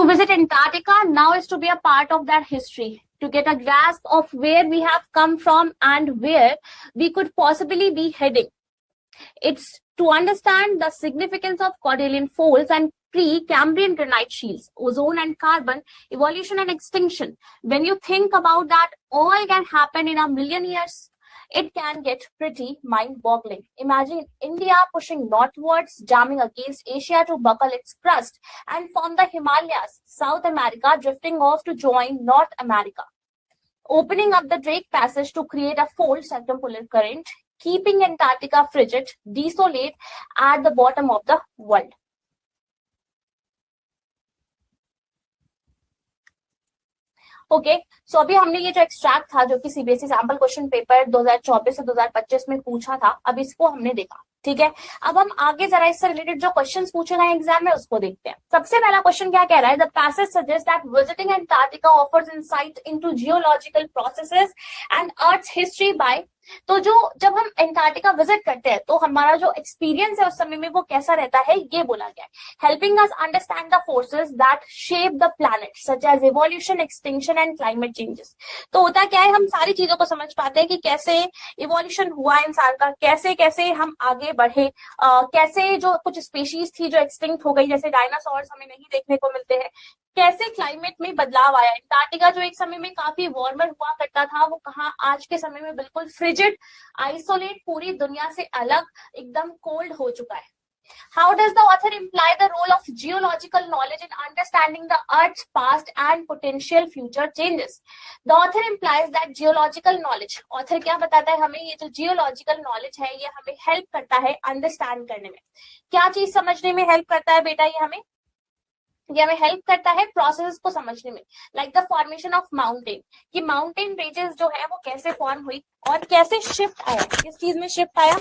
To visit Antarctica now is to be a part of that history, to get a grasp of where we have come from and where we could possibly be heading. It's to understand the significance of Cordilleran folds and pre-Cambrian granite shields, ozone and carbon, evolution and extinction. When you think about that, all can happen in a million years. It can get pretty mind-boggling. Imagine India pushing northwards, jamming against Asia to buckle its crust and form the Himalayas, South America drifting off to join North America, opening up the Drake Passage to create a fold circumpolar current, keeping Antarctica frigid, desolate at the bottom of the world. Okay so अभी हमने ये जो extract था जो कि CBSE sample question paper 2024 से 2025 में पूछा था, अब इसको हमने देखा, ठीक है। अब हम आगे जरा इससे रिलेटेड जो क्वेश्चंस पूछे गए एग्जाम में उसको देखते हैं। सबसे पहला क्वेश्चन क्या कह रहा है, the passage suggest that visiting Antarctica offers insight into geological processes and earth's history by, तो जो जब हम एंटार्क्टिका विजिट करते हैं तो हमारा जो एक्सपीरियंस है उस समय में वो कैसा रहता है, ये बोला गया है। Helping us understand the forces that shape the planet such as evolution, extinction and climate changes. तो होता क्या है, हम सारी चीजों को समझ पाते हैं कि कैसे इवोल्यूशन हुआ इंसान का, कैसे कैसे हम आगे बढ़े, कैसे जो कुछ स्पीशीज थी जो एक्सटिंक्ट हो गई, जैसे डायनासोर्स हमें नहीं देखने को मिलते हैं, कैसे क्लाइमेट में बदलाव आया। एंटार्क्टिका जो एक समय में काफी वार्मर हुआ करता था, वो कहाँ आज के समय में बिल्कुल फ्रिजिड, आइसोलेट, पूरी दुनिया से अलग, एकदम कोल्ड हो चुका है। How does the author imply the role of geological knowledge in understanding the Earth's past and potential future changes? The author implies that geological knowledge, author क्या बताता है हमें, ये जो geological knowledge है ये हमें help करता है understand करने में। क्या चीज समझने में help करता है बेटा, ये हमें हेल्प करता है प्रोसेस को समझने में, like the formation of mountain, कि माउंटेन रेंजेस जो है वो कैसे फॉर्म हुई और कैसे शिफ्ट आया, किस चीज में शिफ्ट आया,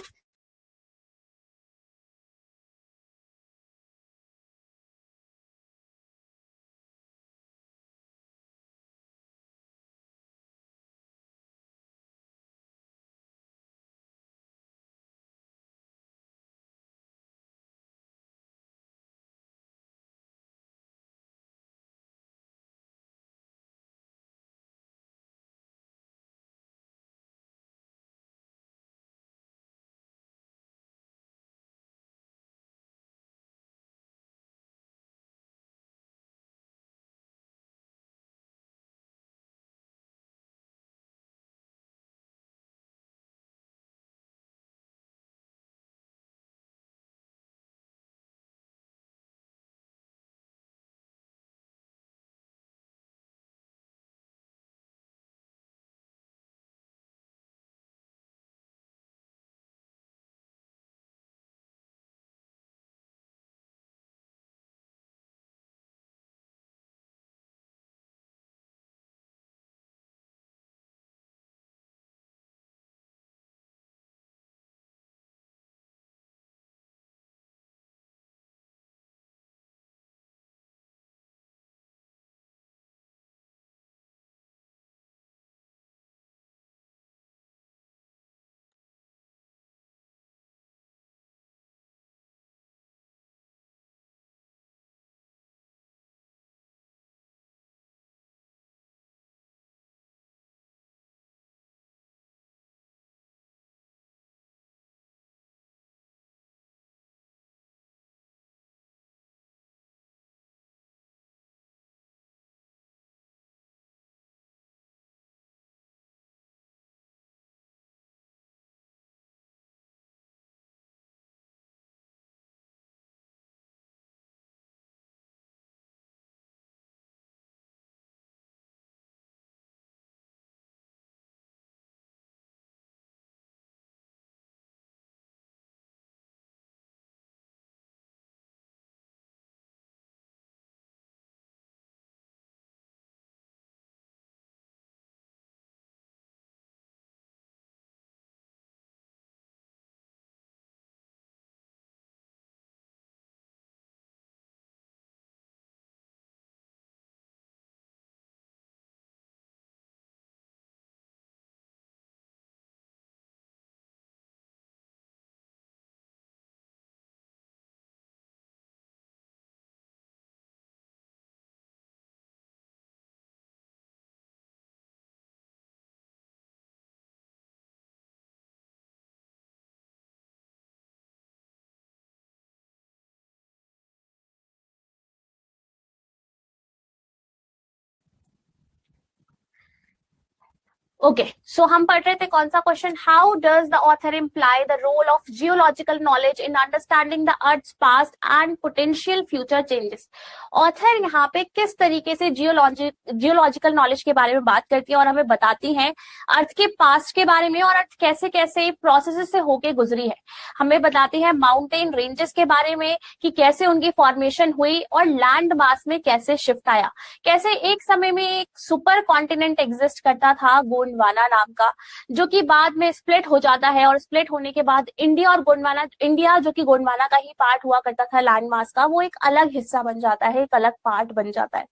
ओके सो हम पढ़ रहे थे कौन सा question, how does the author imply the role of geological knowledge in understanding the earth's past and potential future changes. Author यहाँ पे किस तरीके से जियोलॉजिकल नॉलेज के बारे में बात करती है और हमें बताती है अर्थ के पास्ट के बारे में और अर्थ कैसे कैसे प्रोसेस से होके गुजरी है। हमें बताती है माउंटेन रेंजेस के बारे में कि कैसे उनकी फॉर्मेशन हुई और लैंड मास में कैसे शिफ्ट आया, कैसे एक समय में एक सुपर कॉन्टिनेंट एग्जिस्ट करता था गोंडवाना नाम का, जो कि बाद में स्प्लिट हो जाता है और स्प्लिट होने के बाद इंडिया और गोंडवाना, इंडिया जो कि गोंडवाना का ही पार्ट हुआ करता था लैंड मास का, वो एक अलग हिस्सा बन जाता है, एक अलग पार्ट बन जाता है,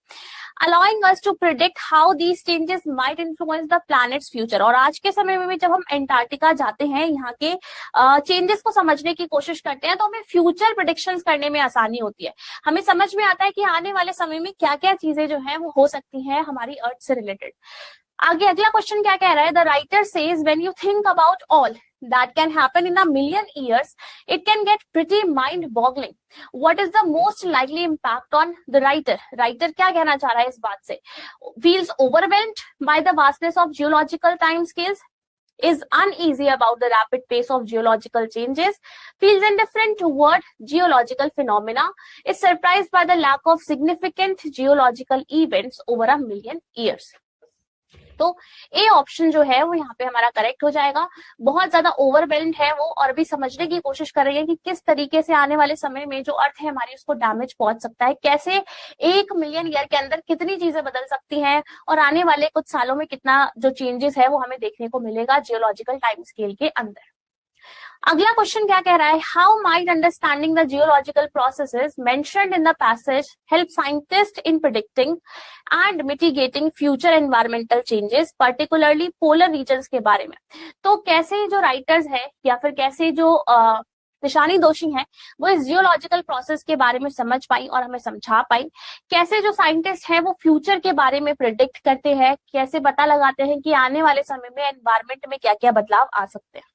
allowing us to predict how these changes might influence the planet's future। और आज के समय में भी जब हम एंटार्क्टिका जाते हैं, यहाँ के चेंजेस को समझने की कोशिश करते हैं, तो हमें फ्यूचर प्रेडिक्शंस करने में आसानी होती है। हमें समझ में आता है कि आने वाले समय में क्या क्या चीजें जो है वो हो सकती हैं हमारी अर्थ से रिलेटेड। आगे अगला क्वेश्चन क्या कह रहा है, the writer says when you think about all that can happen in a million years, it can get pretty mind boggling. What is the most likely impact on the writer? Writer क्या कहना चाह रहा है इस बात से? Feels overwhelmed by the vastness of geological time scales, is uneasy about the rapid pace of geological changes, feels indifferent toward geological phenomena, is surprised by the lack of significant geological events over a million years। तो A option जो है वो यहाँ पे हमारा correct हो जाएगा। बहुत ज्यादा ओवरवेल्म्ड है वो और भी समझने की कोशिश कर रही है कि किस तरीके से आने वाले समय में जो अर्थ है हमारी उसको डैमेज पहुंच सकता है, कैसे 1 मिलियन ईयर के अंदर कितनी चीजें बदल सकती हैं और आने वाले कुछ सालों में कितना जो चेंजेस है वो हमें देखने को मिलेगा जियोलॉजिकल टाइम स्केल के अंदर। अगला क्वेश्चन क्या कह रहा है, how might understanding the geological processes mentioned in the passage help scientist in predicting and mitigating future environmental changes, particularly polar regions के बारे में। तो कैसे जो राइटर्स है या फिर कैसे जो निशानी दोषी हैं वो इस जियोलॉजिकल प्रोसेस के बारे में समझ पाई और हमें समझा पाई, कैसे जो साइंटिस्ट हैं वो फ्यूचर के बारे में प्रेडिक्ट करते हैं, कैसे पता लगाते हैं कि आने वाले समय में एनवायरमेंट में क्या क्या बदलाव आ सकते हैं।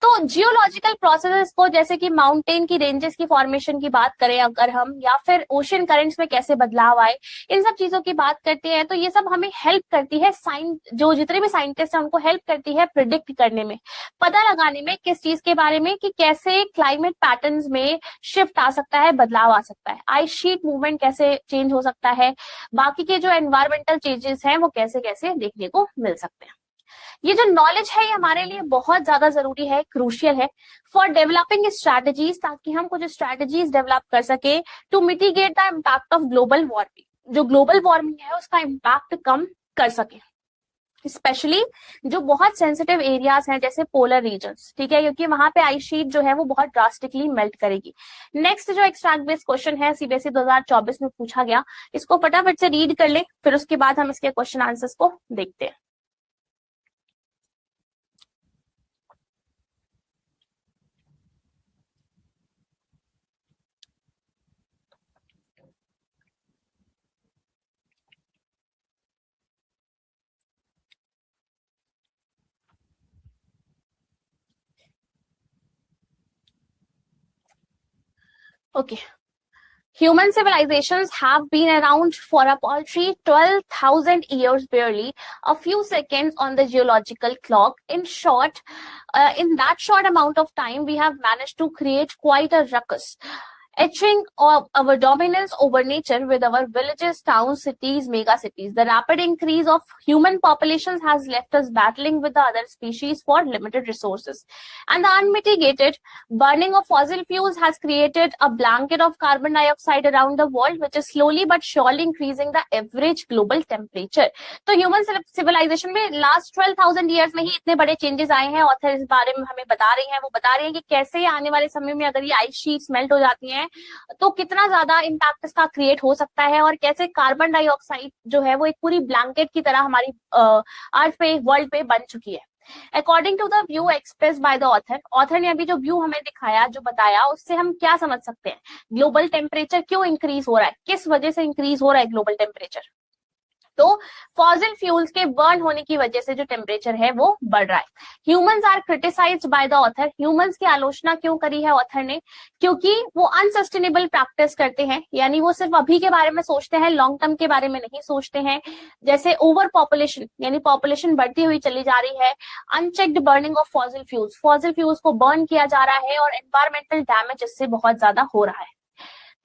तो जियोलॉजिकल प्रोसेसेस को जैसे कि माउंटेन की रेंजेस की फॉर्मेशन की बात करें अगर हम, या फिर ओशन करंट्स में कैसे बदलाव आए, इन सब चीजों की बात करते हैं, तो ये सब हमें हेल्प करती है, जो जितने भी साइंटिस्ट हैं उनको हेल्प करती है प्रिडिक्ट करने में, पता लगाने में किस चीज के बारे में कि कैसे क्लाइमेट पैटर्न्स में शिफ्ट आ सकता है, बदलाव आ सकता है, आइस शीट मूवमेंट कैसे चेंज हो सकता है, बाकी के जो एनवायरमेंटल चेंजेस हैं वो कैसे कैसे देखने को मिल सकते हैं। ये जो नॉलेज है ये हमारे लिए बहुत ज्यादा जरूरी है, क्रूशियल है फॉर डेवलपिंग स्ट्रैटेजीज, ताकि हम कुछ स्ट्रैटेजीज डेवलप कर सके to mitigate the impact of global warming, जो ग्लोबल वार्मिंग है उसका इम्पैक्ट कम कर सके, स्पेशली जो बहुत सेंसिटिव एरियाज हैं जैसे पोलर रीजन्स, ठीक है, क्योंकि वहां पे आइस शीट जो है वो बहुत ड्रास्टिकली मेल्ट करेगी। नेक्स्ट जो एक्सट्रैक्ट बेस्ड क्वेश्चन है सीबीएसई 2024 में पूछा गया, इसको फटाफट से रीड कर ले, फिर उसके बाद हम इसके क्वेश्चन आंसर्स को देखते हैं। Okay. Human civilizations have been around for a paltry 12,000 years barely, a few seconds on the geological clock. In short, in that short amount of time, we have managed to create quite a ruckus, etching of our dominance over nature with our villages, towns, cities, mega cities. The rapid increase of human populations has left us battling with the other species for limited resources. And the unmitigated burning of fossil fuels has created a blanket of carbon dioxide around the world, which is slowly but surely increasing the average global temperature. तो human civilization में last 12,000 years में ही इतने बड़े changes आए हैं। Author इस बारे में हमें बता रही हैं, वो बता रही हैं कि कैसे आने वाले समय में अगर ये आइस शीट्स मेल्ट हो जाती हैं तो कितना ज्यादा इम्पैक्ट इसका क्रिएट हो सकता है, और कैसे कार्बन डाइऑक्साइड जो है वो एक पूरी ब्लैंकेट की तरह हमारी अर्थ पे, वर्ल्ड पे बन चुकी है। According to the view expressed by the author ने अभी जो व्यू हमें दिखाया, जो बताया, उससे हम क्या समझ सकते हैं, ग्लोबल टेम्परेचर क्यों इंक्रीज हो रहा है, किस वजह से इंक्रीज हो रहा है ग्लोबल टेम्परेचर। तो फॉसिल फ्यूल्स के बर्न होने की वजह से जो टेम्परेचर है वो बढ़ रहा है। Humans are criticised by the author, humans की आलोचना क्यों करी है ऑथर ने? क्योंकि वो अनसस्टेनेबल प्रैक्टिस करते हैं, यानी वो सिर्फ अभी के बारे में सोचते हैं, लॉन्ग टर्म के बारे में नहीं सोचते हैं। जैसे ओवर पॉपुलेशन, यानी पॉपुलेशन बढ़ती हुई चली जा रही है, unchecked burning of fossil fuels, fossil fuels को बर्न किया जा रहा है और एनवायरमेंटल डैमेज इससे बहुत ज्यादा हो रहा है।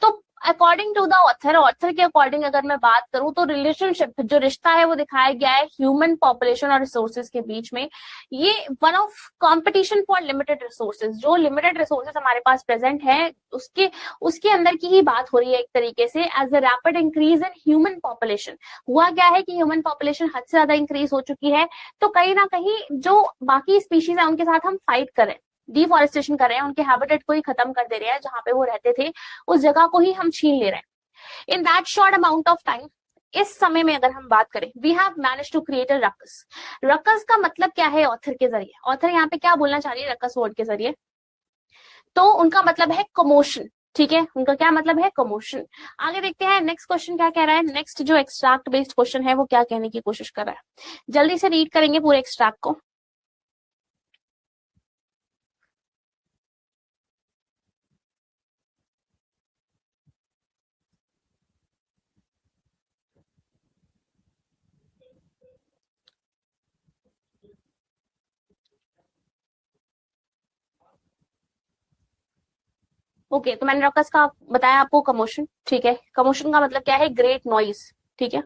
तो according to the author, author के अकॉर्डिंग अगर मैं बात करूं तो रिलेशनशिप, जो रिश्ता है वो दिखाया गया है ह्यूमन पॉपुलेशन और रिसोर्सेज के बीच में। ये one of competition for limited resources, जो लिमिटेड रिसोर्सेज हमारे पास प्रेजेंट है उसके अंदर की ही बात हो रही है एक तरीके से। As a rapid increase in human population, हुआ क्या है कि ह्यूमन पॉपुलेशन हद से ज्यादा इंक्रीज हो चुकी है, तो कहीं ना कहीं जो बाकी स्पीशीज है उनके साथ हम फाइट करें, डिफॉरेस्टेशन कर रहे हैं, उनके हैबिटेट को ही खत्म कर दे रहे हैं, जहां पे वो रहते थे उस जगह को ही हम छीन ले रहे हैं। In that short amount of time, इस समय में अगर हम बात करें, we have manage to create a ruckus. Ruckus का मतलब क्या है ऑथर के जरिए? ऑथर यहाँ पे क्या बोलना चाह रही है रकस वर्ड के जरिए? तो उनका मतलब है कमोशन, ठीक है, उनका क्या मतलब है? कमोशन। आगे देखते हैं नेक्स्ट क्वेश्चन क्या कह रहा है। नेक्स्ट जो एक्सट्रैक्ट बेस्ड क्वेश्चन है वो क्या कहने की कोशिश कर रहा है, जल्दी से रीड करेंगे पूरे एक्सट्रैक्ट को। ओके, तो मैंने रकस का बताया आपको कमोशन, ठीक है। कमोशन का मतलब क्या है? ग्रेट नॉइज, ठीक है।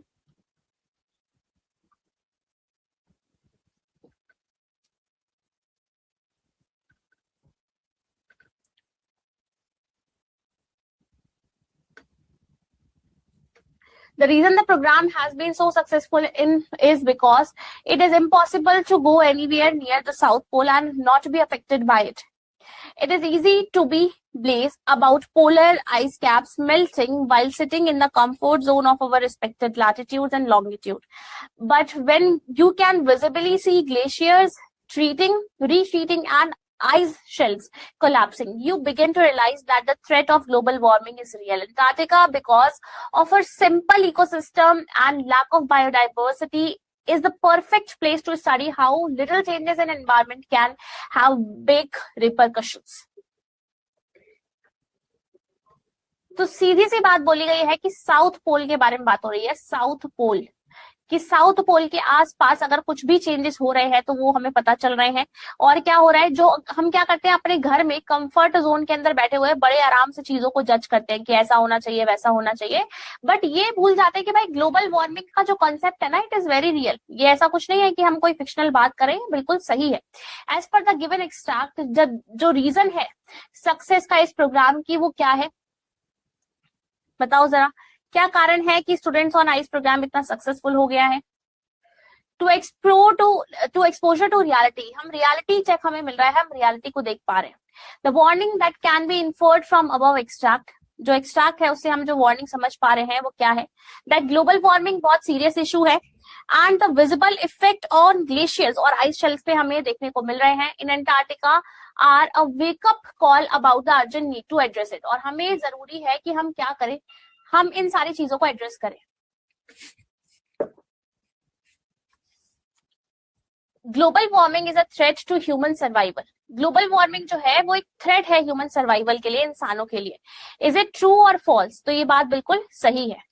The reason the program has been so successful is because it is impossible to go anywhere near the South Pole and not be affected by it. It is easy to be blase about polar ice caps melting while sitting in the comfort zone of our respected latitudes and longitude. But when you can visibly see glaciers retreating and ice shelves collapsing, you begin to realize that the threat of global warming is real. Antarctica, because of its simple ecosystem and lack of biodiversity, is the perfect place to study how little changes in environment can have big repercussions. तो सीधी सी बात बोली गई है कि south pole के बारे में बात हो रही है, साउथ पोल, कि साउथ पोल के आसपास अगर कुछ भी चेंजेस हो रहे हैं तो वो हमें पता चल रहे हैं। और क्या हो रहा है, जो हम क्या करते हैं अपने घर में कंफर्ट जोन के अंदर बैठे हुए बड़े आराम से चीजों को जज करते हैं कि ऐसा होना चाहिए वैसा होना चाहिए, बट ये भूल जाते हैं कि भाई ग्लोबल वार्मिंग का जो कॉन्सेप्ट है ना, इट इज वेरी रियल। ये ऐसा कुछ नहीं है कि हम कोई फिक्शनल बात करें, बिल्कुल सही है। As per the given extract, जो रीजन है सक्सेस का इस प्रोग्राम की वो क्या है, बताओ जरा, क्या कारण है कि स्टूडेंट्स ऑन आइस प्रोग्राम इतना सक्सेसफुल हो गया है? टू एक्सपोजर टू रियलिटी, हम रियलिटी चेक हमें मिल रहा है, हम रियलिटी को देख पा रहे हैं। The warning that can be inferred from above extract, जो एक्सट्रैक्ट है उससे हम जो वार्निंग समझ पा रहे हैं वो क्या है? दैट ग्लोबल वार्मिंग बहुत सीरियस इशू है and the visible effect on glaciers और आइस शेल्फ पे हमें देखने को मिल रहे हैं in Antarctica are a wake up call about the urgent need to address it. और हमें जरूरी है कि हम क्या करें, हम इन सारी चीजों को एड्रेस करें। Global warming is a threat to human survival, global warming जो है वो एक थ्रेट है ह्यूमन सर्वाइवल के लिए, इंसानों के लिए। इज इट ट्रू और फॉल्स? तो ये बात बिल्कुल सही है।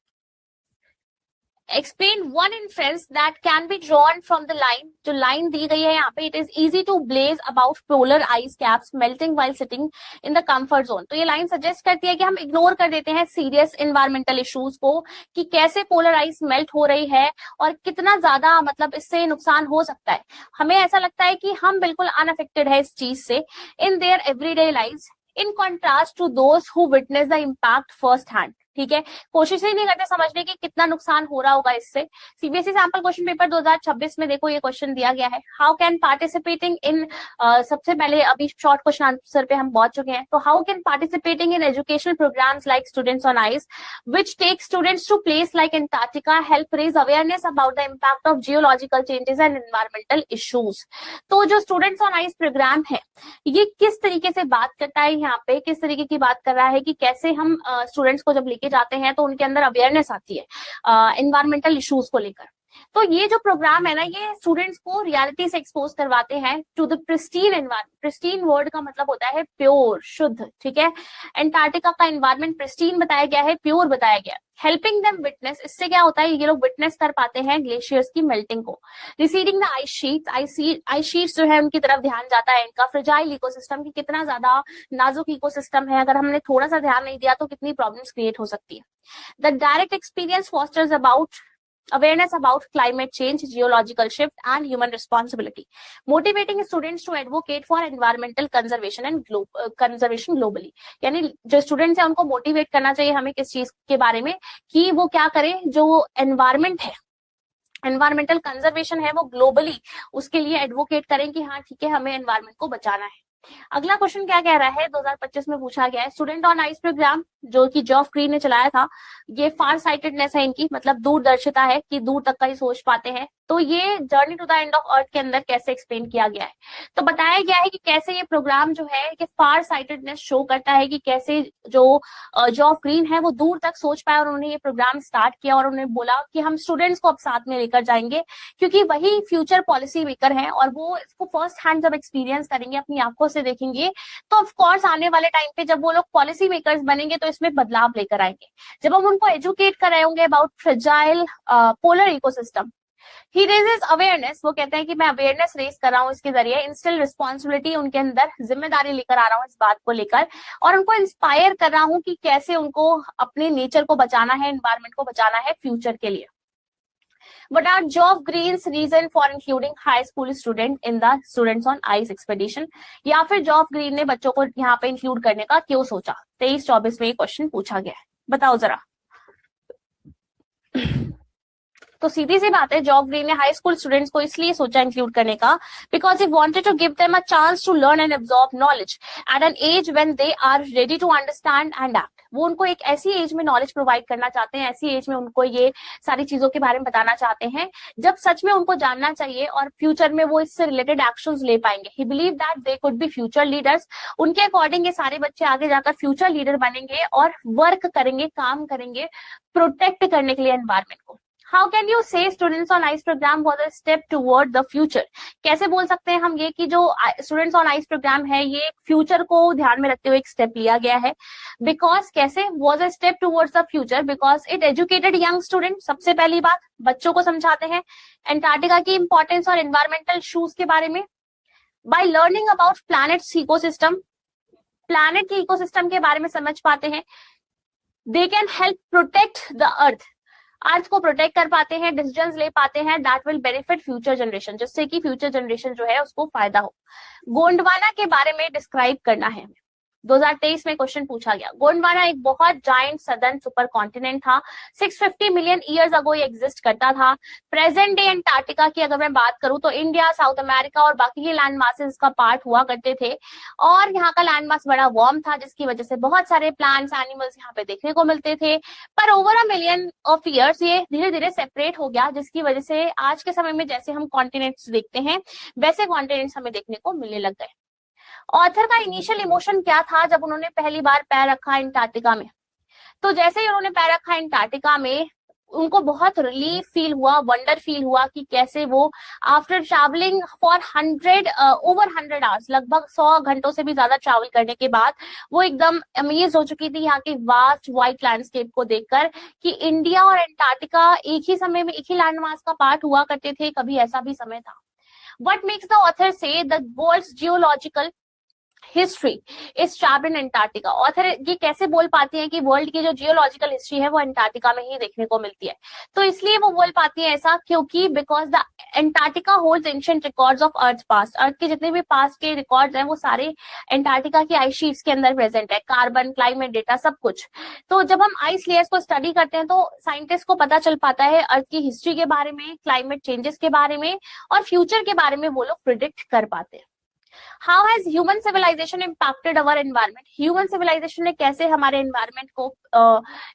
Explain one inference that can be drawn from the line, जो लाइन दी गई है यहाँ पे, it is easy to blaze about polar ice caps melting while sitting in the comfort zone. तो ये लाइन सजेस्ट करती है कि हम इग्नोर कर देते हैं सीरियस इन्वायरमेंटल इश्यूज को, कि कैसे पोलर आइस मेल्ट हो रही है और कितना ज्यादा मतलब इससे नुकसान हो सकता है। हमें ऐसा लगता है कि हम बिल्कुल अनअफेक्टेड है इस चीज से in their everyday lives, in contrast to those who witness the impact first hand. ठीक है, कोशिश ही नहीं करते समझने की कितना नुकसान हो रहा होगा इससे। सीबीएसई सैंपल क्वेश्चन पेपर 2026 में देखो ये क्वेश्चन दिया गया है, हाउ कैन पार्टिसिपेटिंग इन, सबसे पहले अभी शॉर्ट क्वेश्चन आंसर पे हम पहुंच चुके हैं, तो how can participating in educational programs like students on ice which take students to place like Antarctica help raise awareness about the impact of geological changes and environmental issues. तो जो students on ice programme है ये किस तरीके से बात करता है, यहाँ पे किस तरीके की बात कर रहा है कि कैसे हम स्टूडेंट्स को जब लेके लेके जाते हैं तो उनके अंदर अवेयरनेस आती है एनवायरमेंटल इश्यूज को लेकर। तो ये जो प्रोग्राम है ना, ये स्टूडेंट्स को रियलिटी से एक्सपोज करवाते हैं to the pristine environment. Pristine word का मतलब होता है प्योर, शुद्ध, ठीक है। एंटार्क्टिका का एनवायरमेंट प्रिस्टीन बताया गया है, प्योर बताया गया है। हेल्पिंग देम विटनेस, इससे क्या होता है, ये लोग विटनेस कर पाते हैं ग्लेशियर्स की मेल्टिंग को। Receding the ice sheets, ice sheets जो है उनकी तरफ ध्यान जाता है इनका। फ्रेजाइल इकोसिस्टम की कितना ज्यादा नाजुक इकोसिस्टम है, अगर हमने थोड़ा सा ध्यान नहीं दिया तो कितनी प्रॉब्लम्स क्रिएट हो सकती है। The direct experience fosters about awareness about climate change, geological shift and human responsibility, motivating students to advocate for environmental conservation and conservation globally। यानी जो स्टूडेंट्स हैं उनको मोटिवेट करना चाहिए हमें किस चीज के बारे में, कि वो क्या करें, जो एनवायरमेंट है, एनवायरमेंटल कंजर्वेशन है, वो ग्लोबली उसके लिए एडवोकेट करें कि हाँ ठीक है हमें एनवायरमेंट को बचाना है। अगला क्वेश्चन क्या कह रहा है, 2025 में पूछा गया है, स्टूडेंट ऑन आइस प्रोग्राम जो कि जॉफ ग्रीन ने चलाया था, ये फार साइटेडनेस है इनकी, मतलब दूरदर्शिता है कि दूर तक का ही सोच पाते हैं। तो ये journey to the end of earth के अंदर कैसे एक्सप्लेन किया गया है, तो बताया गया है कि कैसे ये प्रोग्राम जो है कि फार साइटेडनेस शो करता है कि कैसे जो जॉफ ग्रीन है वो दूर तक सोच पाए, और उन्होंने ये प्रोग्राम स्टार्ट किया और उन्होंने बोला कि हम स्टूडेंट्स को अब साथ में लेकर जाएंगे, क्योंकि वही फ्यूचर पॉलिसी मेकर हैं और वो इसको फर्स्ट हैंड जब एक्सपीरियंस करेंगे, अपनी आंखों से देखेंगे, तो ऑफकोर्स आने वाले टाइम पे जब वो लोग पॉलिसी मेकर्स बनेंगे तो इसमें बदलाव लेकर आएंगे। जब हम उनको एजुकेट कर रहे होंगे about fragile polar ecosystem, he raises awareness, वो कहते हैं कि मैं अवेयरनेस रेज कर रहा हूँ इसके जरिए, इंस्टिल रिस्पॉन्सिबिलिटी, उनके अंदर जिम्मेदारी लेकर आ रहा हूँ इस बात को लेकर, और उनको इंस्पायर कर रहा हूँ कि कैसे उनको अपने नेचर को बचाना है, एनवायरमेंट को बचाना है फ्यूचर के लिए। What are Geoff Green's reason for including high school student in the Students on Ice expedition? या फिर जॉफ ग्रीन ने बच्चों को यहाँ पे इंक्लूड करने का क्यों सोचा? 23-24 में ये क्वेश्चन पूछा गया है, बताओ जरा। तो सीधी सी बात है, जॉफ ग्रीन ने हाई स्कूल स्टूडेंट्स को इसलिए सोचा इंक्लूड करने का, because he wanted to give them a chance to learn and absorb knowledge at an age when they are ready to understand and act. वो उनको एक ऐसी एज में नॉलेज प्रोवाइड करना चाहते हैं, ऐसी एज में उनको ये सारी चीजों के बारे में बताना चाहते हैं जब सच में उनको जानना चाहिए और फ्यूचर में वो इससे रिलेटेड एक्शंस ले पाएंगे। ही believe that they could be future leaders. उनके अकॉर्डिंग ये सारे बच्चे आगे जाकर फ्यूचर लीडर बनेंगे और वर्क करेंगे, काम करेंगे प्रोटेक्ट करने के लिए एनवायरमेंट को। How can you say Students on Ice program was a step toward the future? कैसे बोल सकते हैं हम ये कि जो Students on Ice program है ये फ्यूचर को ध्यान में रखते हुए एक स्टेप लिया गया है? Because कैसे was a step towards the future? Because it educated young students। सबसे पहली बात, बच्चों को समझाते हैं एंटार्क्टिका की इंपॉर्टेंस और एनवायरमेंटल इश्यूज के बारे में। By learning about planet's ecosystem, planet के इकोसिस्टम के बारे में समझ पाते हैं। They can help protect the earth, अर्थ को प्रोटेक्ट कर पाते हैं, डिसीजंस ले पाते हैं that will benefit future generation, जिससे कि फ्यूचर जनरेशन जो है उसको फायदा हो। गोंडवाना के बारे में डिस्क्राइब करना है। 2023 में क्वेश्चन पूछा गया। गोंडवाना एक बहुत जायंट सदर्न सुपर कॉन्टिनेंट था। 650 मिलियन ईयर्स अगो ये एग्जिस्ट करता था। प्रेजेंट डे एंटार्क्टिका की अगर मैं बात करूं तो इंडिया, साउथ अमेरिका और बाकी के लैंड मासेस का पार्ट हुआ करते थे, और यहाँ का लैंड मास बड़ा वार्म था जिसकी वजह से बहुत सारे प्लांट्स, एनिमल्स यहाँ पे देखने को मिलते थे। पर over a million of years ये धीरे धीरे सेपरेट हो गया, जिसकी वजह से आज के समय में जैसे हम कॉन्टिनेंट्स देखते हैं वैसे कॉन्टिनेंट्स हमें देखने को मिलने लग गए। ऑथर का इनिशियल इमोशन क्या था जब उन्होंने पहली बार पैर रखा एंटार्क्टिका में? तो जैसे ही उन्होंने पैर रखा एंटार्क्टिका में उनको बहुत रिलीफ फील हुआ, वंडर फील हुआ कि कैसे वो आफ्टर ट्रैवलिंग फॉर 100 आवर्स, लगभग 100 घंटों से भी ज्यादा ट्रैवल करने के बाद वो एकदम अमेज हो चुकी थी यहाँ के वास्ट व्हाइट लैंडस्केप को देखकर कि इंडिया और एंटार्क्टिका एक ही समय में एक ही लैंड मास का पार्ट हुआ करते थे, कभी ऐसा भी समय था। What makes the author say the world's geological history is trapped in Antarctica? Author ये कैसे बोल पाती हैं कि वर्ल्ड की जो जियोलॉजिकल हिस्ट्री है वो एंटार्क्टिका में ही देखने को मिलती है? तो इसलिए वो बोल पाती है ऐसा क्योंकि because the Antarctica holds ancient records of earth past. Earth के जितने भी पास्ट के रिकॉर्ड्स हैं वो सारे एंटार्क्टिका की आइस शीट्स के अंदर प्रेजेंट है, कार्बन, क्लाइमेट डेटा, सब कुछ। तो जब हम आइस लेयर्स को स्टडी करते हैं तो साइंटिस्ट को पता चल पाता है अर्थ की हिस्ट्री के बारे में, क्लाइमेट चेंजेस के बारे में और फ्यूचर के बारे में वो लोग प्रिडिक्ट कर पाते हैं। How has human civilisation impacted our environment, human civilisation ने कैसे हमारे एनवायरमेंट को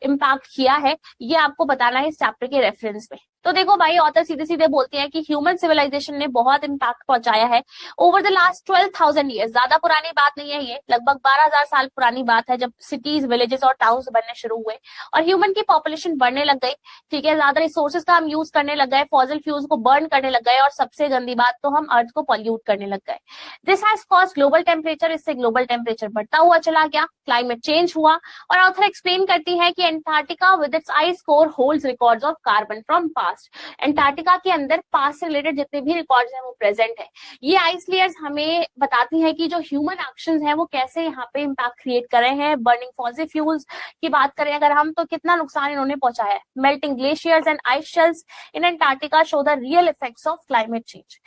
इम्पैक्ट किया है, ये आपको बताना है इस चैप्टर के रेफरेंस में। तो देखो भाई, ऑथर सीधे सीधे बोलते हैं कि ह्यूमन सिविलाइजेशन ने बहुत इम्पैक्ट पहुंचाया है ओवर द लास्ट 12,000 ईयर्स। ज्यादा पुरानी बात नहीं है ये, लगभग 12,000 साल पुरानी बात है, जब सिटीज, विलेजेस और टाउन्स बनने शुरू हुए और ह्यूमन की पॉपुलेशन बढ़ने लग गई। ठीक है, ज्यादा रिसोर्सेज का हम यूज करने लग गए, फॉसिल फ्यूल्स को बर्न करने लग गए और सबसे गंदी बात तो हम अर्थ को पॉल्यूट करने लग गए। This has caused global temperature, इससे ग्लोबल टेम्परेचर बढ़ता हुआ चला गया, क्लाइमेट चेंज हुआ। और ऑथर एक्सप्लेन करती है कि Antarctica with its ice core holds records of carbon from past. Antarctica के अंदर पास्ट से रिलेटेड जितने भी रिकॉर्ड्स हैं वो प्रेजेंट है। ये आइस लेयर्स हमें बताती है कि जो ह्यूमन एक्शंस हैं वो कैसे यहाँ पे इम्पैक्ट क्रिएट कर रहे हैं। बर्निंग फॉसिल फ्यूल्स की बात करें अगर हम, तो कितना नुकसान इन्होंने पहुंचाया है। Melting glaciers and ice shells in Antarctica show the real effects of climate change.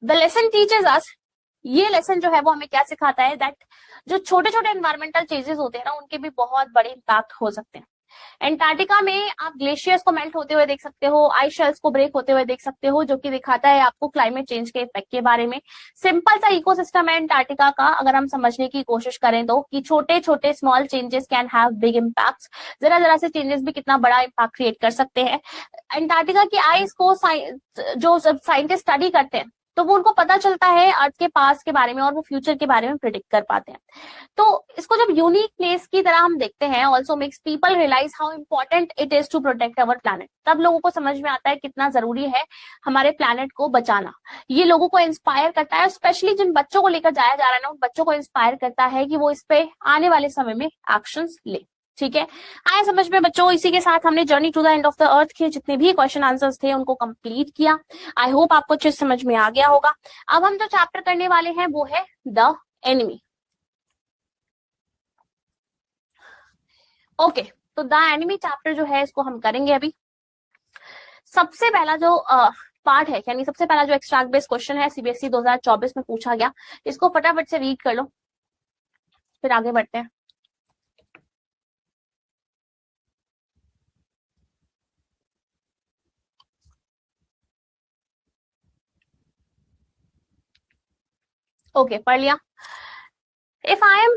The lesson teaches us, ये लेसन जो है वो हमें क्या सिखाता है, दैट जो छोटे छोटे एनवायरमेंटल चेंजेस होते हैं ना, उनके भी बहुत बड़े इम्पैक्ट हो सकते हैं। एंटार्क्टिका में आप ग्लेशियर्स को मेल्ट होते हुए देख सकते हो, आइस शेल्स को ब्रेक होते हुए देख सकते हो, जो कि दिखाता है आपको क्लाइमेट चेंज के इफेक्ट के बारे में। सिंपल सा इकोसिस्टम है एंटार्क्टिका का, अगर हम समझने की कोशिश करें तो, कि छोटे छोटे small changes can have big impacts, जरा जरा से चेंजेस भी कितना बड़ा इम्पैक्ट क्रिएट कर सकते हैं। एंटार्क्टिका की आइस को जो साइंटिस्ट स्टडी करते हैं तो वो उनको पता चलता है अर्थ के पास्ट के बारे में और वो फ्यूचर के बारे में प्रिडिक्ट कर पाते हैं। तो इसको जब यूनिक प्लेस की तरह हम देखते हैं, also makes people realise how important it is to protect our planet. तब लोगों को समझ में आता है कितना जरूरी है हमारे प्लैनेट को बचाना। ये लोगों को इंस्पायर करता है, स्पेशली जिन बच्चों को लेकर जाया जा रहा है ना, उन बच्चों को इंस्पायर करता है कि वो इस पे आने वाले समय में एक्शंस ले। ठीक है, आए समझ में बच्चों। इसी के साथ हमने journey to the end of the earth के जितने भी क्वेश्चन आंसर्स थे उनको कंप्लीट किया। आई होप आपको अच्छे समझ में आ गया होगा। अब हम जो चैप्टर करने वाले हैं वो है द एनिमी। ओके, तो द एनिमी चैप्टर जो है इसको हम करेंगे अभी। सबसे पहला जो पार्ट है, यानी सबसे पहला जो एक्सट्रैक्ट बेस्ड क्वेश्चन है सीबीएसई 2024 में पूछा गया, इसको फटाफट से रीड कर लो, फिर आगे बढ़ते हैं। ओके, पढ़ लिया। If I am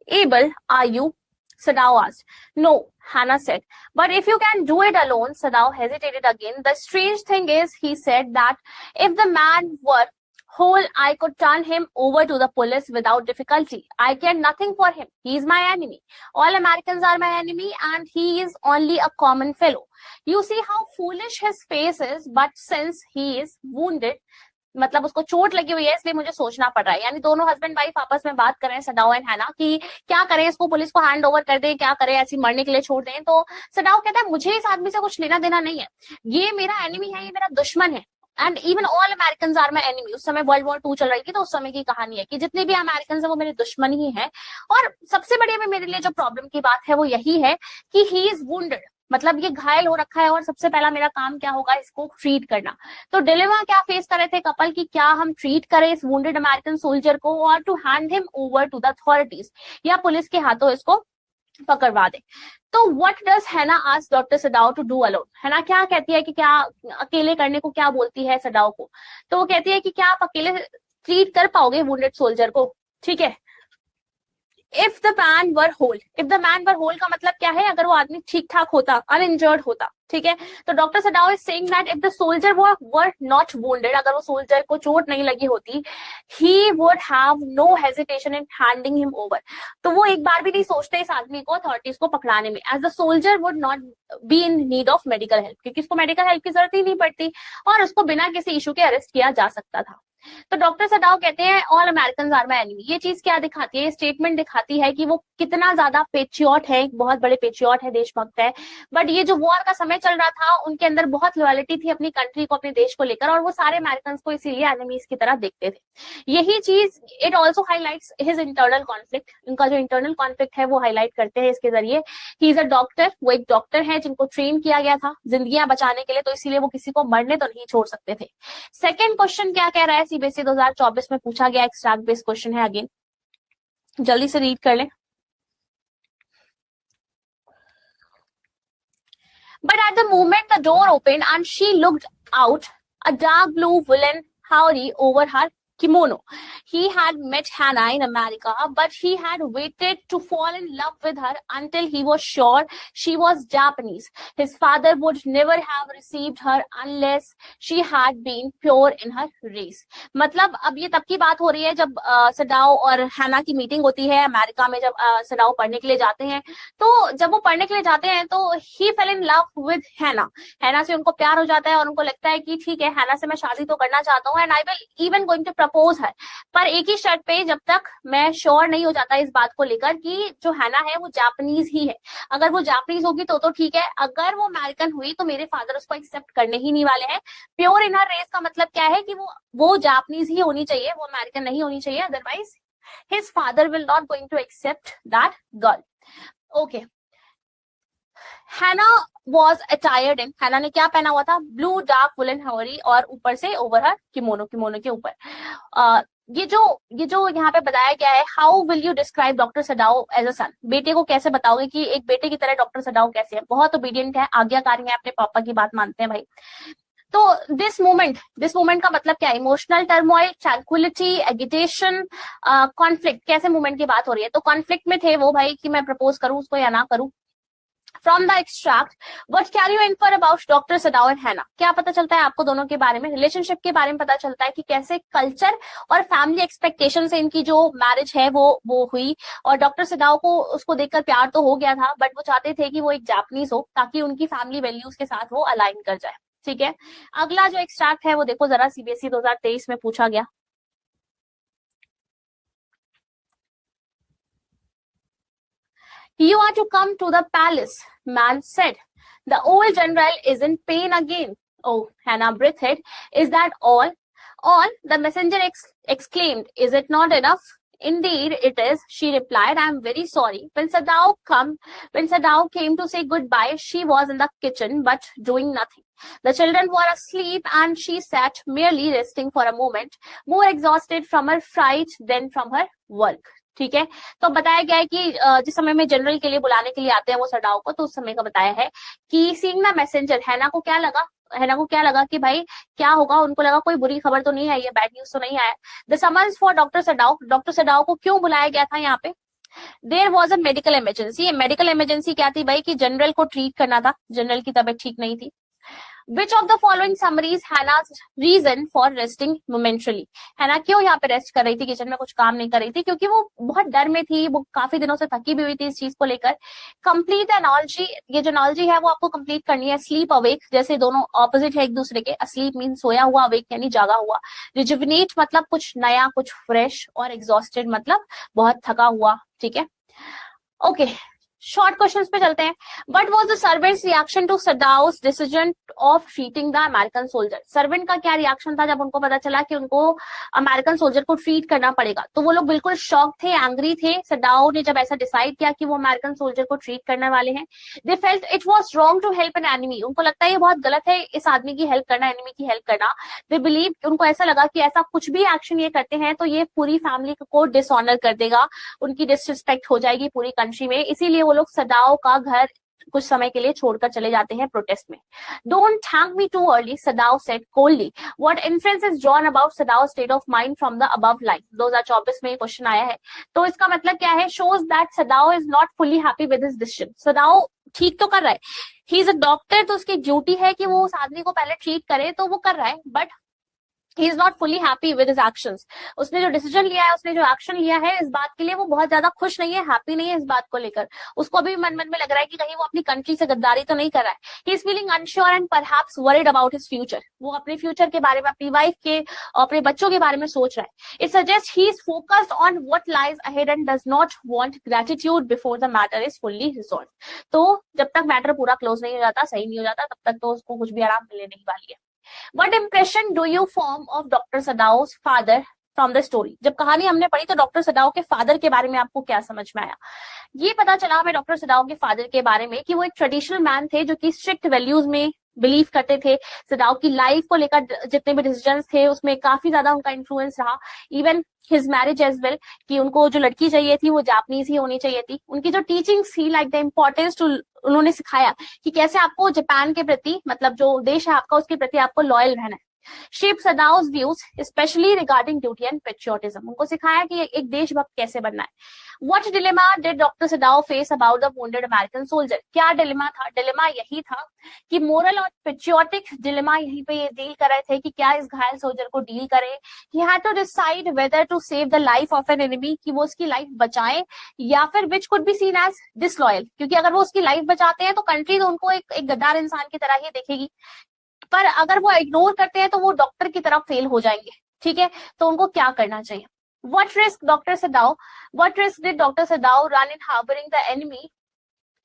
able, are you? Sadao asked. No, Hannah said. But if you can do it alone, Sadao hesitated again. The strange thing is, he said, that if the man were whole, I could turn him over to the police without difficulty. I care nothing for him. He is my enemy. All Americans are my enemy, and he is only a common fellow. You see how foolish his face is, but since he is wounded, मतलब उसको चोट लगी हुई है इसलिए मुझे सोचना पड़ रहा है। यानी दोनों हस्बैंड वाइफ आपस में बात कर रहे हैं, सडाओ एंड हैना, कि क्या करें, इसको पुलिस को हैंड ओवर कर दें, क्या करें, ऐसी मरने के लिए छोड़ दें। तो सडाओ कहता है मुझे इस आदमी से कुछ लेना देना नहीं है, ये मेरा एनिमी है, ये मेरा दुश्मन है। And even all American are my enemy. उस समय वर्ल्ड वॉर 2 चल रही थी, तो उस समय की कहानी है कि जितने भी अमेरिकन है वो मेरे दुश्मन ही है। और सबसे बड़ी में मेरे लिए जो प्रॉब्लम की बात है वो यही है कि ही इज वुंडेड, मतलब ये घायल हो रखा है और सबसे पहला मेरा काम क्या होगा, इसको ट्रीट करना। तो डिलेमा क्या फेस कर रहे थे कपल की, क्या हम ट्रीट करें इस वुंडेड अमेरिकन सोल्जर को और to hand him over to the authorities, या पुलिस के हाथों इसको पकड़वा दे। तो what does Hannah ask doctor Sadao to do alone. Hannah क्या कहती है कि क्या अकेले करने को क्या बोलती है सडाओ को, तो वो कहती है कि क्या आप अकेले ट्रीट कर पाओगे वुंडेड सोल्जर को। ठीक है, if the man were whole, if the man were whole का मतलब क्या है, अगर वो आदमी ठीक ठाक होता, अनइंजर्ड होता। ठीक है, तो doctor Sadao is saying that if the soldier were not wounded, अगर वो सोल्जर को चोट नहीं लगी होती, he would have no hesitation in handing him over, तो वो एक बार भी नहीं सोचते इस आदमी को अथॉरिटीज को पकड़ाने में, as the soldier would not be in need of medical help, क्योंकि उसको मेडिकल हेल्प की जरूरत ही नहीं पड़ती और उसको बिना किसी इशू के अरेस्ट किया जा सकता था। तो डॉक्टर सडाओ कहते हैं all American are my enemy. ये चीज क्या दिखाती है, ये स्टेटमेंट दिखाती है कि वो कितना ज्यादा पेट्रियट है, बहुत बड़े पेट्रियट है, देशभक्त है। बट ये जो वॉर का समय चल रहा था उनके अंदर बहुत लॉयल्टी थी अपनी कंट्री को, अपने देश को लेकर, और वो सारे अमेरिकन को इसीलिए एनिमीज की तरह देखते थे। यही चीज it also highlights his internal conflict, उनका जो इंटरनल कॉन्फ्लिक्ट है वो हाईलाइट करते हैं इसके जरिए। ही इज अ डॉक्टर, वो एक डॉक्टर है जिनको ट्रेन किया गया था जिंदगियां बचाने के लिए, तो इसीलिए वो किसी को मरने तो नहीं छोड़ सकते थे। सेकेंड क्वेश्चन क्या कह रहा है, सीबीएसई 2024 में पूछा गया एक्सट्रैक्ट बेस्ड क्वेश्चन है, अगेन जल्दी से रीड कर लें। But at the moment the door opened and she looked out, a dark blue woolen hoodie over her kimono. He had met Hannah in America, but he had waited to fall in love with her until he was sure she was Japanese. His father would never have received her unless she had been pure in her race. मतलब अब ये तब की बात हो रही है जब सडाओ और हैना की मीटिंग होती है अमेरिका में, जब सडाओ पढ़ने के लिए जाते हैं। तो जब वो पढ़ने के लिए जाते हैं तो ही फेल इन लव विद हैना, हैना से उनको प्यार हो जाता है और उनको लगता है कि ठीक है हैना से मैं शादी तो करना चाहता हूँ and I will even going to propose her, पर एक ही शर्त पे, जब तक मैं श्योर नहीं हो जाता इस बात को लेकर कि जो हैना है वो जापानीज ही है। अगर वो जापानीज होगी तो ठीक है, अगर वो अमेरिकन हुई तो मेरे फादर उसको एक्सेप्ट करने ही नहीं वाले हैं। प्योर इन हर रेस का मतलब क्या है कि वो जापानीज ही होनी चाहिए, वो अमेरिकन नहीं होनी चाहिए, otherwise his father will not going to accept that girl. Okay, Hannah was attired in, Hannah ने क्या पहना हुआ था? ब्लू डार्क वुलन हवरी, और ऊपर से ओवर हर किमोनो, किमोनो के ऊपर ये जो यहाँ पे बताया गया है, how will you describe doctor Sadao as a son, बेटे को कैसे बताओगे कि एक बेटे की तरह डॉक्टर सडाओ कैसे है? बहुत ओबीडियंट है, आज्ञाकारी है, अपने पापा की बात मानते हैं भाई। तो दिस मोमेंट का मतलब क्या है? Emotional turmoil, tranquillity, agitation, conflict, कैसे मोमेंट की बात हो रही है? तो कॉन्फ्लिक्ट में थे वो भाई कि मैं प्रपोज करूं उसको या ना करूं। From the extract, what can you infer about Dr. Sadao and Hannah? क्या पता चलता है आपको दोनों के बारे में? रिलेशनशिप के बारे में पता चलता है कि कैसे कल्चर और फैमिली एक्सपेक्टेशन से इनकी जो मैरिज है वो हुई, और डॉक्टर सडाओ को उसको देखकर प्यार तो हो गया था, बट वो चाहते थे कि वो एक जापानीज हो ताकि उनकी फैमिली वैल्यूज के साथ वो अलाइन कर जाए। ठीक है, अगला जो एक्सट्रैक्ट है वो देखो जरा, सीबीएसई 2023 में पूछा गया। You are to come to the palace, man said. The old general is in pain again. Oh, Hannah breathed. Is that all? All, the messenger exclaimed. Is it not enough? Indeed, it is, she replied. I am very sorry. When Sadao came to say goodbye, she was in the kitchen, but doing nothing. The children were asleep and she sat merely resting for a moment, more exhausted from her fright than from her work. ठीक है, तो बताया गया है कि जिस समय में जनरल के लिए बुलाने के लिए आते हैं वो सडाओ को, तो उस समय का बताया है कि सीइंग द मैसेंजर, हैना को क्या लगा कि भाई क्या होगा? उनको लगा कोई बुरी खबर तो नहीं आई है, बैड न्यूज तो नहीं आया। The summons for doctor Sadao को क्यों बुलाया गया था यहाँ पे? There was a medical emergency. Medical emergency क्या थी भाई? कि जनरल को ट्रीट करना था, जनरल की तबीयत ठीक नहीं थी। Which of the following summaries Hannah's reason for resting momentarily? हैना क्यों यहाँ पे रेस्ट कर रही थी, किचन में कुछ काम नहीं कर रही थी? क्योंकि वो बहुत डर में थी, वो काफी दिनों से थकी भी हुई थी इस चीज को लेकर। कंप्लीट एनोलॉजी, ये जो एनोलॉजी है वो आपको कंप्लीट करनी है। स्लीप अवेक, जैसे दोनों ऑपोजिट है एक दूसरे के। अस्लीप मीन सोया हुआ, अवेक यानी जागा हुआ। रिजुविनेट मतलब कुछ नया, कुछ फ्रेश, और एग्जॉस्टेड मतलब बहुत थका हुआ। ठीक है, ओके, शॉर्ट क्वेश्चंस पे चलते हैं। What was the servants reaction to Sadao's decision of treating the American soldier? Servant का क्या रिएक्शन था जब उनको पता चला कि उनको अमेरिकन सोल्जर को ट्रीट करना पड़ेगा? तो वो लोग बिल्कुल शॉक थे, एंग्री थे। सडाओ ने जब ऐसा डिसाइड किया कि वो अमेरिकन सोल्जर को ट्रीट करने वाले हैं। They felt it was wrong to help an enemy, उनको लगता है ये बहुत गलत है इस आदमी की हेल्प करना, एनिमी की हेल्प करना। दे बिलीव, उनको ऐसा लगा कि ऐसा कुछ भी एक्शन ये करते हैं तो ये पूरी फैमिली को डिसऑनर कर देगा, उनकी डिसरिस्पेक्ट हो जाएगी पूरी कंट्री में, इसीलिए वो लोग सडाओ का घर कुछ समय के लिए छोड़कर चले जाते हैं प्रोटेस्ट में। Don't thank me too early, Sadao said coldly. What influence is drawn about Sadao state of mind from the above line? 2024 में क्वेश्चन आया है, तो इसका मतलब क्या है? Shows that Sadao is not fully happy with his decision. Sadao ठीक तो कर रहा है, ही इज अ डॉक्टर, तो उसकी ड्यूटी है कि वो उस आदमी को पहले ट्रीट करे, तो वो कर रहा है, but he is not fully happy with his actions. उसने जो डिसीजन लिया है, उसने जो एक्शन लिया है, इस बात के लिए वो बहुत ज्यादा खुश नहीं है, हैप्पी नहीं है इस बात को लेकर। उसको अभी मन में लग रहा है कि कहीं वो अपनी कंट्री से गद्दारी तो नहीं कर रहा है। he is feeling unsure and perhaps worried about his future. वो अपने फ्यूचर के बारे में, अपनी वाइफ के, अपने बच्चों के बारे में सोच रहा है। it suggests he is focused on what lies ahead and does not want gratitude before the matter is fully resolved. तो जब तक मैटर पूरा क्लोज नहीं हो जाता, सही नहीं हो जाता, तब तक तो उसको कुछ भी आराम मिलने नहीं वाली है। What impression do you form of Dr. Sadao's father from the story? जब कहानी हमने पढ़ी तो डॉक्टर सडाओ के फादर के बारे में आपको क्या समझ में आया? ये पता चला हमें डॉक्टर सडाओ के फादर के बारे में कि वो एक ट्रेडिशनल मैन थे जो कि स्ट्रिक्ट वैल्यूज में बिलीव करते थे। सडाओ की लाइफ को लेकर जितने भी डिसीजंस थे उसमें काफी ज्यादा उनका इन्फ्लुएंस रहा। Even his marriage as well, कि उनको जो लड़की चाहिए थी वो जापानीज ही होनी चाहिए थी। उनकी जो टीचिंग्स थी, लाइक द इम्पोर्टेंस टू, उन्होंने सिखाया कि कैसे आपको जापान के प्रति, मतलब जो देश है आपका, उसके प्रति आपको लॉयल रहना है। Shape Sadao's views specially regarding duty and patriotism, उनको सिखाया कि एक देशभक्त कैसे बनना है। What dilemma did Dr. Sadao face about the wounded American soldier? क्या डिलेमा था? डिलेमा यही था कि मोरल और पेट्रियोटिक डिलेमा यहीं पे ये डील कर रहे थे कि क्या इस घायल सोल्जर को डील करें। He had to decide whether to save the life of an enemy, कि वो उसकी लाइफ बचाएं, या फिर which could be seen as disloyal, क्योंकि अगर वो उसकी लाइफ बचाते हैं तो कंट्री तो उनको एक गद्दार इंसान की तरह ही देखेगी, पर अगर वो इग्नोर करते हैं तो वो डॉक्टर की तरफ फेल हो जाएंगे। ठीक है, तो उनको क्या करना चाहिए? What risk did Dr. Sadao run in harboring the enemy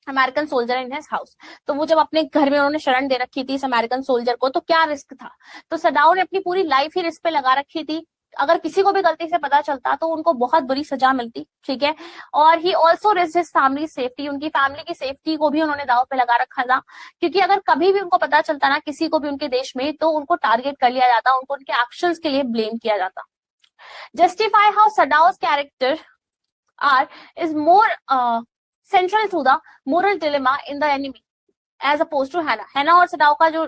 American soldier in his house? तो वो जब अपने घर में उन्होंने शरण दे रखी थी इस अमेरिकन सोल्जर को, तो क्या रिस्क था? तो सदाओ ने अपनी पूरी लाइफ ही रिस्क पे लगा रखी थी। अगर किसी को भी गलती से पता चलता तो उनको बहुत बुरी सजा मिलती। ठीक है, और he also risk his family safety, उनकी फैमिली की सेफ्टी को भी उन्होंने दाव पे लगा रखा था, क्योंकि अगर कभी भी उनको पता चलता ना किसी को भी उनके देश में, तो उनको टारगेट कर लिया जाता, उनको उनके एक्शंस के लिए ब्लेम किया जाता। Justify how Sadao's character is more central to the moral dilemma in the enemy as opposed to Hannah. Hannah और सदाओ का जो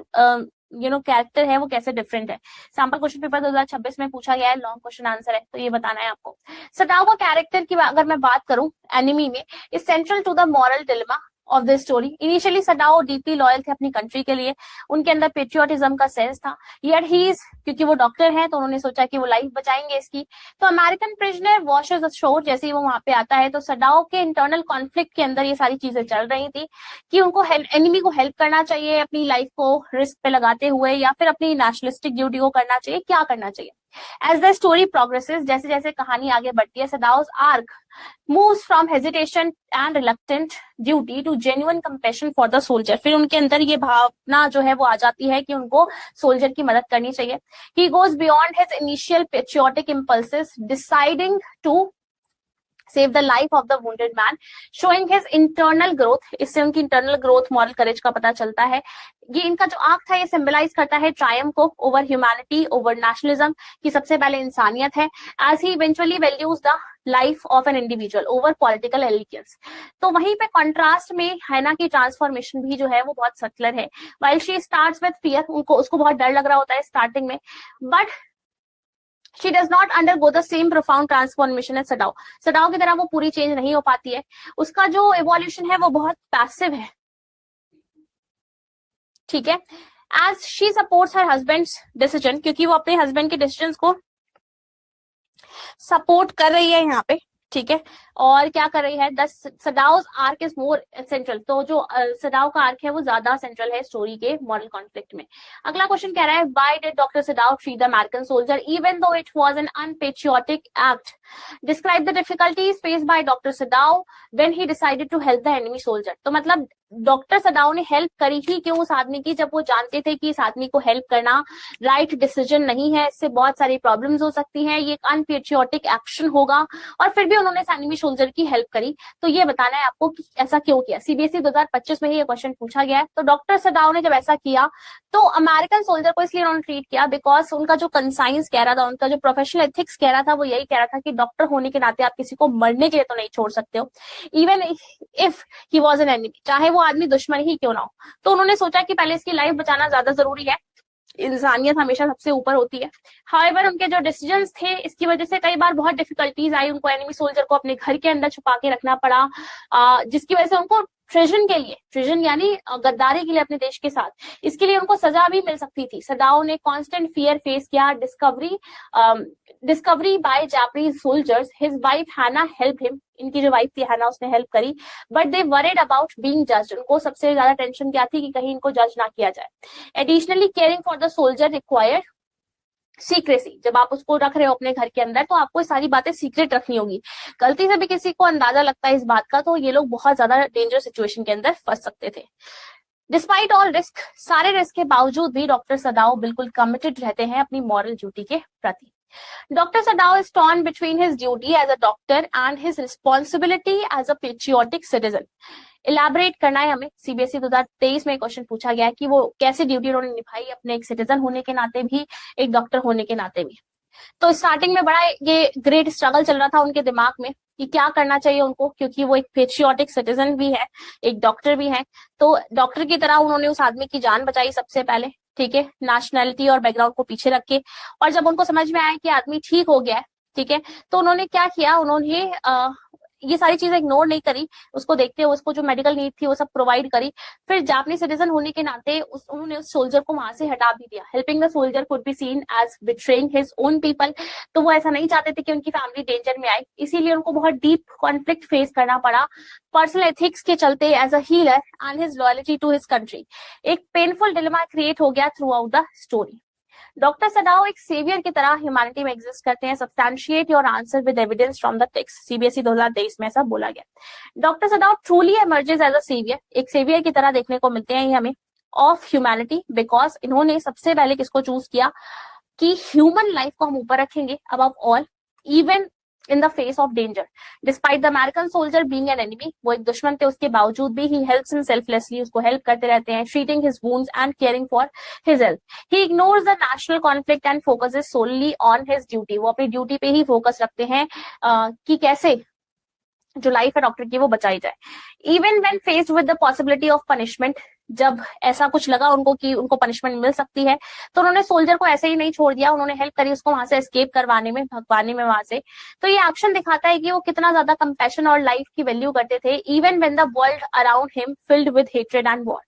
कैरेक्टर है वो कैसे डिफरेंट है? सैंपल क्वेश्चन पेपर 2026 में पूछा गया है, लॉन्ग क्वेश्चन आंसर है, तो ये बताना है आपको। सदाओ का कैरेक्टर की अगर मैं बात करूं एनिमी में, is central to the moral dilemma of this story. Initially Sadao deeply loyal थे अपनी कंट्री के लिए, उनके अंदर पेट्रियोटिज्म का सेंस था, येट ही इज, क्योंकि वो डॉक्टर हैं तो उन्होंने सोचा कि वो लाइफ बचाएंगे इसकी। तो अमेरिकन प्रिजनर वॉशेस अशोर, जैसे ही वो वहां पे आता है तो सदाओ के इंटरनल कॉन्फ्लिक्ट के अंदर ये सारी चीजें चल रही थी कि उनको एनिमी को हेल्प करना चाहिए अपनी लाइफ को रिस्क पे लगाते हुए, या फिर अपनी नेशनलिस्टिक ड्यूटी को करना चाहिए, क्या करना चाहिए। As the story progresses, जैसे जैसे कहानी आगे बढ़ती है, Sadao's arc moves from hesitation and reluctant duty to genuine compassion for the soldier. फिर उनके अंदर ये भावना जो है वो आ जाती है कि उनको सोल्जर की मदद करनी चाहिए। He goes beyond his initial patriotic impulses, deciding to save the life of the wounded man, showing his internal growth. इससे उनकी इंटरनल ग्रोथ, मॉरल करेज का पता चलता है। ये इनका जो आर्क था ये सिंबलाइज करता है ट्रायम्फ को ओवर ह्यूमैनिटी, ओवर नेशनलिज्म, की सबसे पहले इंसानियत है, as he eventually values the life of an individual over political allegiance. तो वहीं पे कॉन्ट्रास्ट में हैना की ट्रांसफॉर्मेशन भी जो है वो बहुत सटलर है। While she starts with fear, उसको बहुत डर लग रहा होता है स्टार्टिंग में, but she does not undergo the same profound transformation as सदाओ। सदाओ की तरह वो पूरी चेंज नहीं हो पाती है, उसका जो इवोल्यूशन है वो बहुत पैसिव है। ठीक है, as she supports her husband's decision, क्योंकि वो अपने हस्बैंड के डिसीजंस को सपोर्ट कर रही है यहाँ पे। ठीक है, और क्या कर रही है, the Sadao's arc is more central, तो जो सदाओ का आर्क है वो ज्यादा सेंट्रल है स्टोरी के मॉरल कॉन्फ्लिक्ट में। अगला क्वेश्चन कह रहा है, why did doctor Sadao treat the American soldier even though it was an unpatriotic act? Describe the difficulties faced by doctor Sadao when he decided to help the enemy soldier. तो मतलब doctor सदाओ ने help करी ही क्यों उस आदमी की, जब वो जानते थे कि इस आदमी को हेल्प करना राइट डिसीजन नहीं है, इससे बहुत सारी प्रॉब्लम्स हो सकती हैं, ये एक अनपेट्रियोटिक एक्शन होगा, और फिर भी उन्होंने एनिमी सोल्जर की हेल्प करी। तो ये बताना है आपको कि ऐसा क्यों किया। सीबीएसई 2025 में ही ये क्वेश्चन पूछा गया है। तो डॉक्टर सदाओ ने जब ऐसा किया तो अमेरिकन सोल्जर को इसलिए उन्होंने ट्रीट किया बिकॉज उनका जो कंसाइंस कह रहा था, उनका जो प्रोफेशनल एथिक्स कह रहा था, वो यही कह रहा था कि डॉक्टर होने के नाते आप किसी को मरने के लिए तो नहीं छोड़ सकते हो, even if he was an enemy, चाहे वो आदमी दुश्मन ही क्यों ना हो। तो उन्होंने सोचा कि पहले इसकी लाइफ बचाना ज्यादा जरूरी है, इंसानियत हमेशा सबसे ऊपर होती है। हाउएवर उनके जो डिसीजंस थे इसकी वजह से कई बार बहुत डिफिकल्टीज आई, उनको एनिमी सोल्जर को अपने घर के अंदर छुपा के रखना पड़ा, जिसकी वजह से उनको ट्रेजन के लिए, ट्रेजन यानी गद्दारी के लिए अपने देश के साथ, इसके लिए उनको सजा भी मिल सकती थी। सदाओ ने कांस्टेंट फियर फेस किया, discovery by Japanese soldiers, his wife Hannah help him, इनकी जो वाइफ थी हैना उसने हेल्प करी, but they worried about being judged, उनको सबसे ज्यादा टेंशन क्या थी कि कहीं इनको जज ना किया जाए। Additionally caring for the soldier required secrecy, जब आप उसको रख रहे हो अपने घर के अंदर तो आपको सारी बातें सीक्रेट रखनी होगी। गलती से भी किसी को अंदाजा लगता है इस बात का तो ये लोग बहुत ज्यादा डेंजरस सिचुएशन के अंदर फंस सकते थे। डिस्पाइट ऑल रिस्क, सारे रिस्क के बावजूद भी डॉक्टर सदाओ बिल्कुल कमिटेड रहते हैं अपनी मॉरल ड्यूटी के प्रति। Dr. Sadao is torn between his duty as a doctor and his responsibility as a patriotic citizen. Elaborate करना है हमें। सीबीएसई 2023 में क्वेश्चन पूछा गया है कि वो कैसे ड्यूटी उन्होंने निभाई अपने एक सिटीजन होने के नाते भी, एक डॉक्टर होने के नाते भी। तो स्टार्टिंग में बड़ा ये ग्रेट स्ट्रगल चल रहा था उनके दिमाग में कि क्या करना चाहिए उनको, क्योंकि वो एक पेट्रियोटिक सिटीजन भी है, एक डॉक्टर भी है। तो डॉक्टर की तरह उन्होंने उस आदमी की जान बचाई सबसे पहले। ठीक है, नेशनैलिटी और बैकग्राउंड को पीछे रख के। और जब उनको समझ में आया कि आदमी ठीक हो गया है, ठीक है, तो उन्होंने क्या किया, उन्होंने ये सारी चीजें इग्नोर नहीं करी, उसको देखते हुए उसको जो मेडिकल नीड थी वो सब प्रोवाइड करी। फिर जापानीज सिटीजन होने के नाते उन्होंने उस सोल्जर को वहां से हटा भी दिया। Helping the soldier could be seen as betraying his own people. तो वो ऐसा नहीं चाहते थे कि उनकी फैमिली डेंजर में आए, इसीलिए उनको बहुत डीप कॉन्फ्लिक्ट फेस करना पड़ा पर्सनल एथिक्स के चलते as a healer and his loyalty to his country. एक पेनफुल डिलेमा क्रिएट हो गया throughout the story. Doctor Sadao एक सेवियर की तरह ह्यूमैनिटी में एग्जिस्ट करते हैं। Substantiate your answer with evidence from the text, CBSE 2023 में ऐसा बोला गया। Doctor Sadao truly emerges as a saviour, एक सेवियर की तरह देखने को मिलते हैं ये हमें, ऑफ ह्यूमैनिटी, बिकॉज इन्होंने सबसे पहले किसको चूज किया कि ह्यूमन लाइफ को हम ऊपर रखेंगे above all, even in the face of danger. Despite the American soldier being an enemy, वो एक दुश्मन थे, उसके बावजूद भी ही हेल्प्स हिम सेल्फलेसली, उसको हेल्प करते रहते हैं, treating his wounds and caring for his health. He ignores the national conflict and focuses solely on his duty, वो अपनी ड्यूटी पे ही फोकस रखते हैं कि कैसे जो लाइफ है डॉक्टर की वो बचाई जाए। Even when faced with the possibility of punishment, जब ऐसा कुछ लगा उनको कि उनको पनिशमेंट मिल सकती है, तो उन्होंने सोल्जर को ऐसे ही नहीं छोड़ दिया, उन्होंने हेल्प करी उसको वहां से एस्केप करवाने में, भगवाने में वहां से। तो ये एक्शन दिखाता है कि वो कितना ज्यादा कंपैशन और लाइफ की वैल्यू करते थे, even when the world around him filled with hatred and war.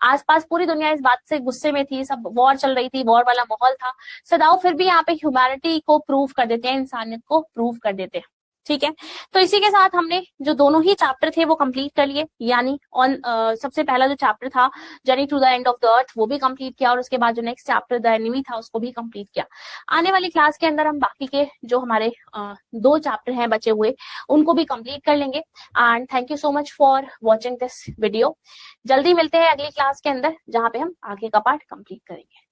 आसपास पूरी दुनिया इस बात से गुस्से में थी, सब वॉर चल रही थी, वॉर वाला माहौल था, सदाओ फिर भी यहाँ पे ह्यूमैनिटी को प्रूव कर देते हैं, इंसानियत को प्रूव कर देते हैं। ठीक है, तो इसी के साथ हमने जो दोनों ही चैप्टर थे वो कंप्लीट कर लिए, यानी ऑन सबसे पहला जो चैप्टर था journey to the end of the earth वो भी कंप्लीट किया, और उसके बाद जो नेक्स्ट चैप्टर द एनिमी था उसको भी कंप्लीट किया। आने वाली क्लास के अंदर हम बाकी के जो हमारे 2 चैप्टर हैं बचे हुए उनको भी कंप्लीट कर लेंगे। And thank you so much for watching this video. जल्दी मिलते हैं अगली क्लास के अंदर जहां पे हम आगे का पार्ट कंप्लीट करेंगे।